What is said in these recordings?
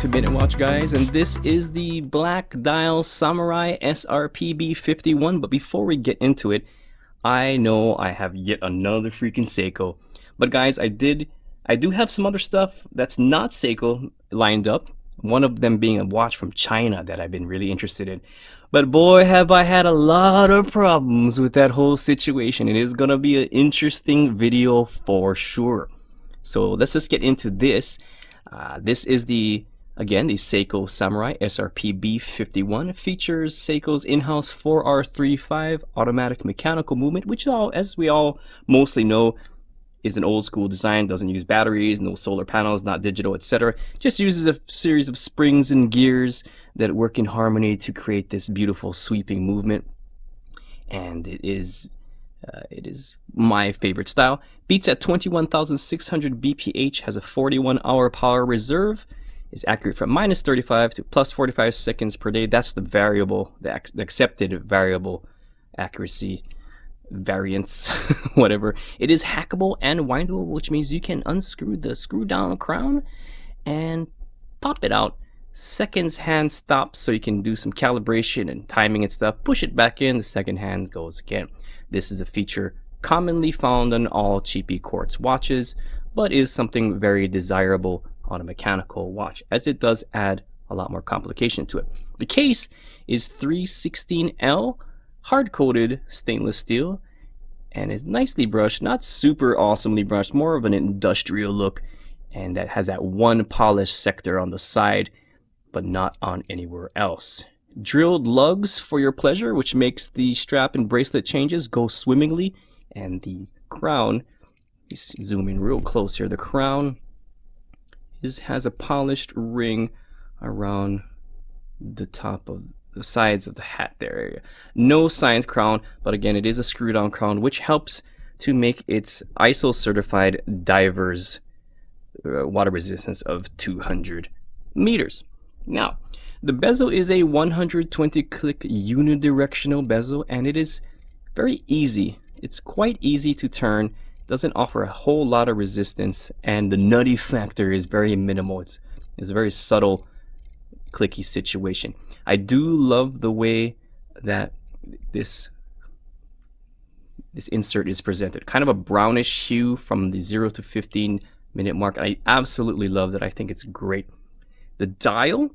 to Minitwatch, guys, and this is the Black Dial Samurai SRPB51. But before we get into it, I know I have yet another freaking Seiko. But guys, I do have some other stuff that's not Seiko lined up. One of them being a watch from China that I've been really interested in. But boy, have I had a lot of problems with that whole situation. It is gonna be an interesting video for sure. So let's just get into this. This is the Seiko Samurai SRPB51. It features Seiko's in-house 4R35 automatic mechanical movement, which, as we all mostly know, is an old school design. Doesn't use batteries, no solar panels, not digital, etc. Just uses a series of springs and gears that work in harmony to create this beautiful sweeping movement. And it is my favorite style. Beats at 21,600 BPH, has a 41-hour power reserve, is accurate from -35 to +45 seconds per day. That's the variable, the accepted variable accuracy variance, whatever. It is hackable and windable, which means you can unscrew the screw down crown and pop it out. Seconds hand stops, so you can do some calibration and timing and stuff. Push it back in, the second hand goes again. This is a feature commonly found on all cheapy quartz watches, but is something very desirable on a mechanical watch, as it does add a lot more complication to it. The case is 316L hard-coated stainless steel and is nicely brushed, not super awesomely brushed, more of an industrial look, and that has that one polished sector on the side but not on anywhere else. Drilled lugs for your pleasure, which makes the strap and bracelet changes go swimmingly. And the crown, let's zoom in real close here, the crown has a polished ring around the top of the sides of the hat there area. No signed crown, but again, it is a screw down crown, which helps to make its ISO certified divers water resistance of 200 meters. Now, the bezel is a 120 click unidirectional bezel, and it is very easy. It's quite easy to turn, doesn't offer a whole lot of resistance, and the nutty factor is very minimal. It's a very subtle clicky situation. I do love the way that this insert is presented. Kind of a brownish hue from the 0 to 15 minute mark. I absolutely love that. I think it's great. The dial,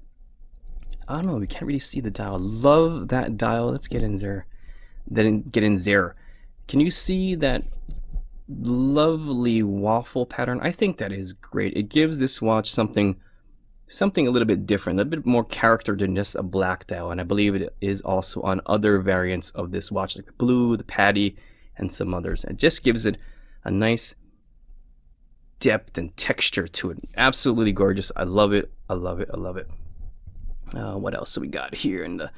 I don't know, we can't really see the dial. Love that dial. Let's get in there. Then get in there. Can you see that lovely waffle pattern? I think that is great. It gives this watch something a little bit different, a bit more character than just a black dial. And I believe it is also on other variants of this watch, like the blue, the patty, and some others. It just gives it a nice depth and texture to it. Absolutely gorgeous. I love it. I love it. I love it. What else do we got here in the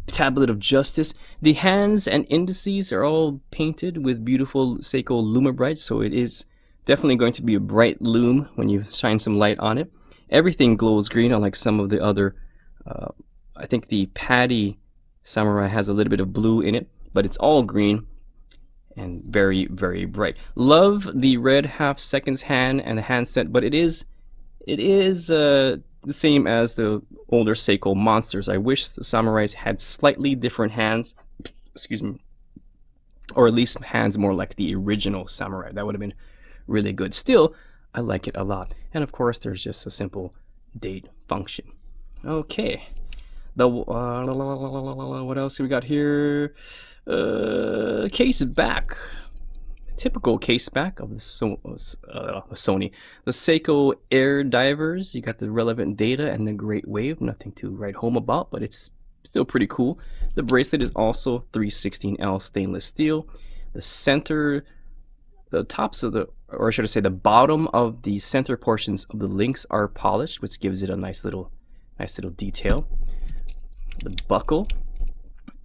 tablet of justice? The hands and indices are all painted with beautiful Seiko Lume bright, so it is definitely going to be a bright lume when you shine some light on it. Everything glows green, unlike some of the other. I think the Patty Samurai has a little bit of blue in it, but it's all green and very, very bright. Love the red half seconds hand and the handset, but it is the same as the older Seiko monsters. I wish the Samurais had slightly different hands, excuse me, or at least hands more like the original Samurai. That would have been really good. Still, I like it a lot. And of course, there's just a simple date function. Okay, what else do we got here? Case back. Typical case back of the Sony. The Seiko Air Divers. You got the relevant data and the Great Wave. Nothing to write home about, but it's still pretty cool. The bracelet is also 316L stainless steel. The center, the tops of the, or should I say the bottom of the center portions of the links are polished, which gives it a nice little detail. The buckle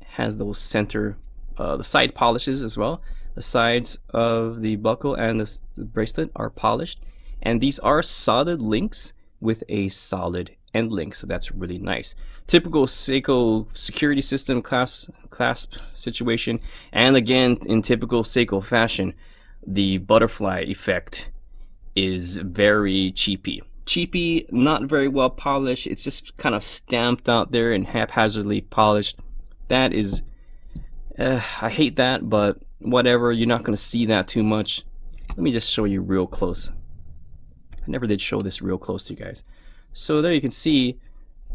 has those center, the side polishes as well. The sides of the buckle and the bracelet are polished, and these are solid links with a solid end link, so that's really nice. Typical Seiko security system clasp situation, and again, in typical Seiko fashion, the butterfly effect is very cheapy. cheapy, not very well polished. It's just kind of stamped out there and haphazardly polished. That is, I hate that, but whatever. You're not going to see that too much. Let me just show you real close. I never did show this real close to you guys. So there you can see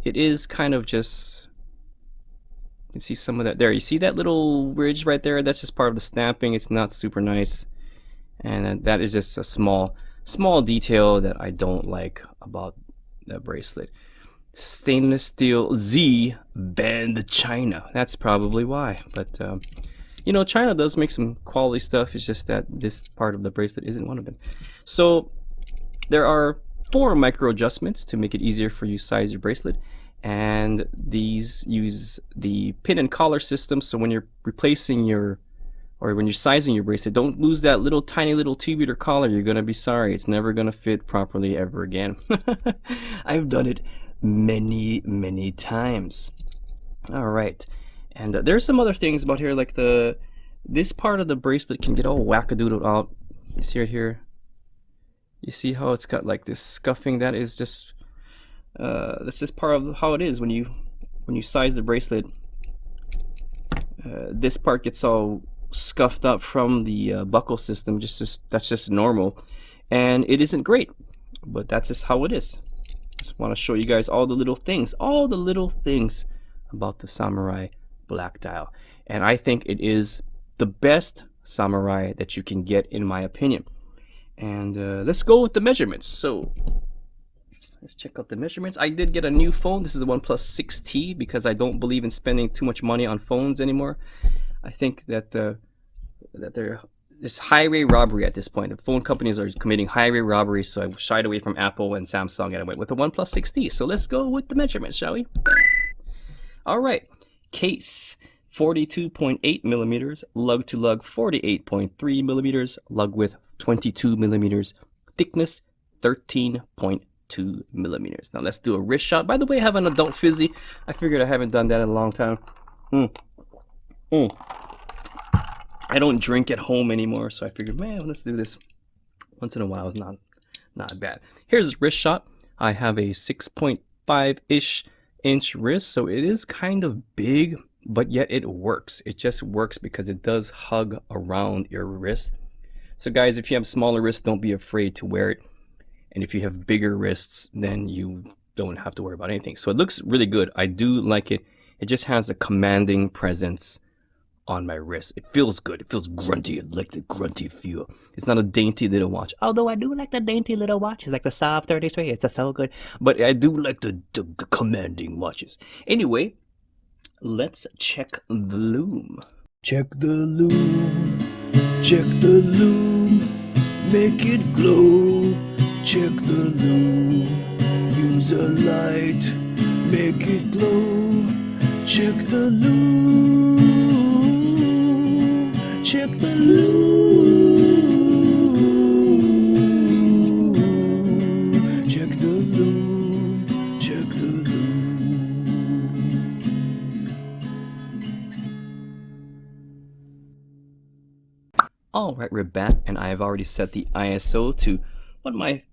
it is kind of just, you can see some of that there. You see that little ridge right there? That's just part of the stamping. It's not super nice, and that is just a small detail that I don't like about that bracelet. Stainless steel Z banned China. That's probably why. But you know, China does make some quality stuff. It's just that this part of the bracelet isn't one of them. So there are 4 micro adjustments to make it easier for you to size your bracelet, and these use the pin and collar system. So when you're replacing your, or when you're sizing your bracelet, don't lose that little tiny little tubular collar. You're gonna be sorry. It's never gonna fit properly ever again. I've done it many times. All right, and there's some other things about here, like this part of the bracelet can get all wackadoodled out. You see right here. You see how it's got like this scuffing? That is just that's just part of how it is when you size the bracelet. This part gets all scuffed up from the buckle system. That's just normal, and it isn't great, but that's just how it is. Just want to show you guys all the little things about the Samurai Black dial, and I think it is the best Samurai that you can get, in my opinion. And let's go with the measurements. So let's check out the measurements. I did get a new phone. This is the OnePlus 6T because I don't believe in spending too much money on phones anymore. I think that they're just highway robbery at this point. The phone companies are committing highway robbery, so I shied away from Apple and Samsung and I went with the OnePlus 6T. So let's go with the measurements, shall we? All right. Case 42.8 millimeters, lug to lug 48.3 millimeters, lug width 22 millimeters, thickness 13.2 millimeters. Now let's do a wrist shot. By the way, I have an adult fizzy. I figured I haven't done that in a long time. I don't drink at home anymore, so I figured, man, let's do this once in a while. It's not bad. Here's a wrist shot. I have a 6.5-ish inch wrist, so it is kind of big, but yet it works. It just works because it does hug around your wrist. So guys, if you have smaller wrists, don't be afraid to wear it. And if you have bigger wrists, then you don't have to worry about anything. So it looks really good. I do like it. It just has a commanding presence on my wrist. It feels good. It feels grunty. I like the grunty feel. It's not a dainty little watch. Although I do like the dainty little watches, like the Saab 33. It's so good. But I do like the commanding watches. Anyway, let's check the lume. Check the lume. Check the lume. Make it glow. Check the lume. Use a light. Make it glow. Check the lume. Check the lume. Check the lume. Check the lume. Alright, we're back, and I've already set the ISO to what my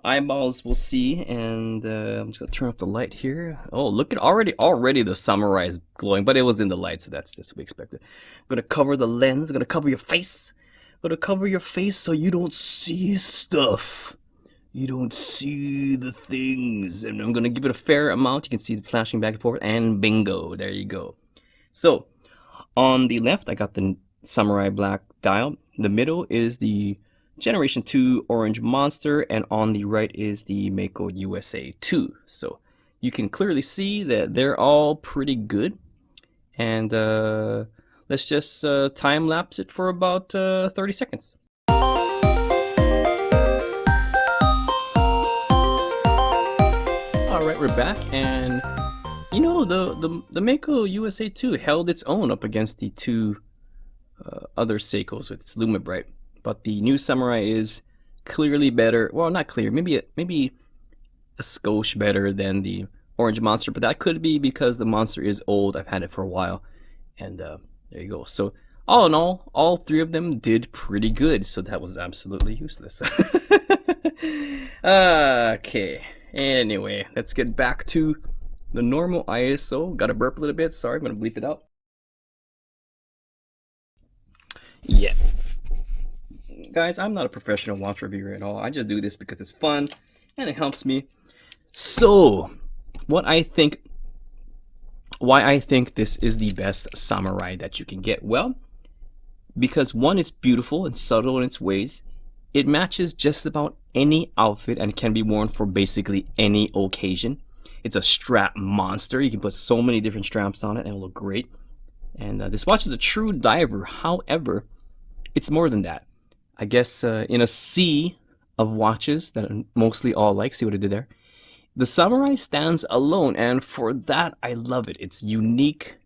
eyeballs will see, and I'm just gonna turn off the light here. Oh, look at already the Samurai is glowing, but it was in the light, so that's just what we expected. I'm gonna cover the lens. I'm gonna cover your face. I'm gonna cover your face so you don't see stuff. You don't see the things, and I'm gonna give it a fair amount. You can see it flashing back and forth, and bingo, there you go. So on the left, I got the Samurai Black dial. The middle is the Generation 2 Orange Monster, and on the right is the Mako USA 2. So you can clearly see that they're all pretty good. And let's just time lapse it for about 30 seconds. Alright, we're back, and you know, the Mako USA 2 held its own up against the two other Seikos with its Lume Bright. But the new Samurai is clearly better. Well, not clear. Maybe a skosh better than the Orange Monster. But that could be because the Monster is old. I've had it for a while. And there you go. So All in all three of them did pretty good, so that was absolutely useless. Okay, anyway, let's get back to the normal ISO. Gotta burp a little bit, sorry, I'm gonna bleep it out. Yeah. Guys, I'm not a professional watch reviewer at all. I just do this because it's fun and it helps me. So, why I think this is the best samurai that you can get? Well, because one, it's beautiful and subtle in its ways. It matches just about any outfit and can be worn for basically any occasion. It's a strap monster. You can put so many different straps on it and it'll look great. And this watch is a true diver. However, it's more than that. I guess in a sea of watches that are mostly all like, see what I did there? The Samurai stands alone, and for that I love it. It's unique,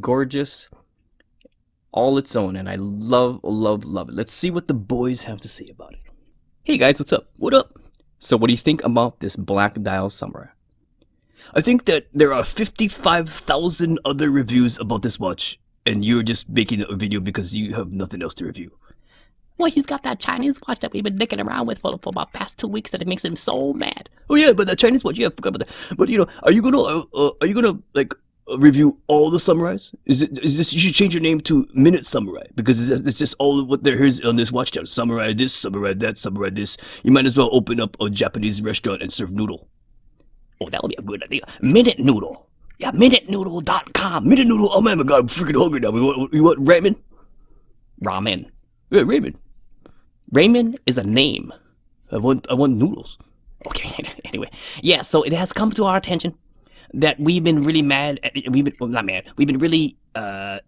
gorgeous, all its own, and I love it. Let's see what the boys have to say about it. Hey guys, what's up? What up? So what do you think about this black dial Samurai? I think that there are 55,000 other reviews about this watch, and you're just making a video because you have nothing else to review. Well, he's got that Chinese watch that we've been dicking around with for about past 2 weeks that it makes him so mad. Oh yeah, but that Chinese watch, yeah, I forgot about that. But you know, are you gonna like review all the samurais? Is this? You should change your name to Minute Samurai because it's just all what there is on this watch channel. Samurai this, samurai that, samurai this. You might as well open up a Japanese restaurant and serve noodle. Oh, that would be a good idea. Minute Noodle. Yeah, minutenoodle.com. Minute noodle. Oh man, my God, I'm freaking hungry now. We want ramen. Ramen. Yeah, ramen. Ramen is a name. I want noodles. Okay, anyway. Yeah, so it has come to our attention that we've been really mad at, we've been really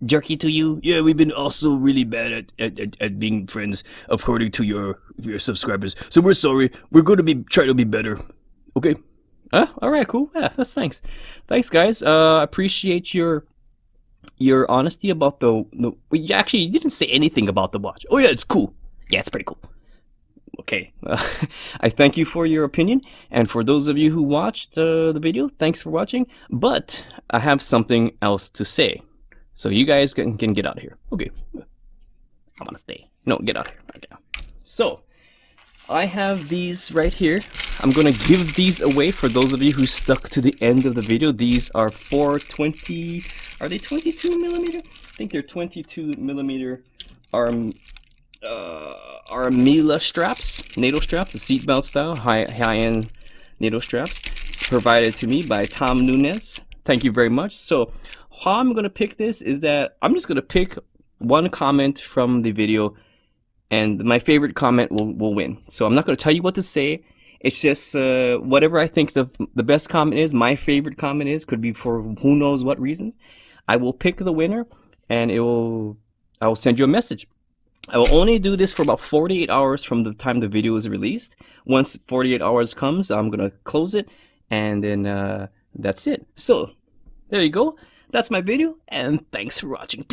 jerky to you. Yeah, we've been also really bad at being friends according to your subscribers. So we're sorry. We're going to try to be better. Okay? All right, cool. Yeah, that's thanks. Thanks, guys. Appreciate your honesty about the well, actually, you didn't say anything about the watch. Oh yeah, it's cool. Yeah, it's pretty cool. Okay, I thank you for your opinion, and for those of you who watched the video, thanks for watching. But I have something else to say, so you guys can get out of here. Okay, I want to stay. no, get out of here. Okay. So I have these right here. I'm gonna give these away for those of you who stuck to the end of the video. These are 420. Are they 22 millimeter? I think they're 22 millimeter Armilla straps, NATO straps, the seatbelt style, high-end NATO straps. It's provided to me by Tom Nunez. Thank you very much. So how I'm gonna pick this is that I'm just gonna pick one comment from the video, and my favorite comment will win. So I'm not gonna tell you what to say. It's just whatever I think the best comment is, my favorite comment is, could be for who knows what reasons. I will pick the winner, and I will send you a message. I will only do this for about 48 hours from the time the video is released. Once 48 hours comes, I'm gonna close it, and then that's it. So there you go. That's my video, and thanks for watching.